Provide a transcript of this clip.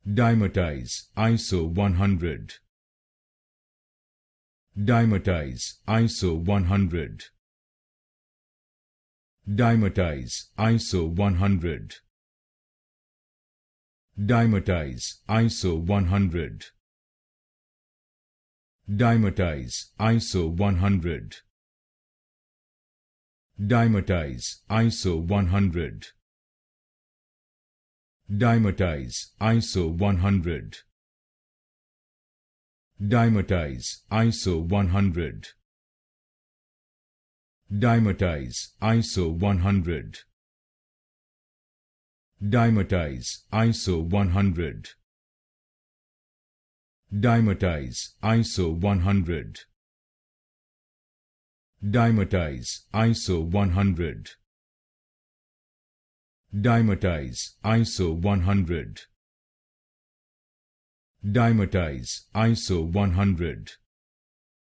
Dymatize ISO100. Dymatize ISO100. Dymatize ISO100. Dymatize ISO100. Dymatize ISO100. Dymatize ISO100. Dymatize ISO100. Dymatize ISO100. Dymatize ISO100. Dymatize ISO100. Dymatize ISO100. Dymatize ISO100. Dymatize ISO100. Dymatize ISO100.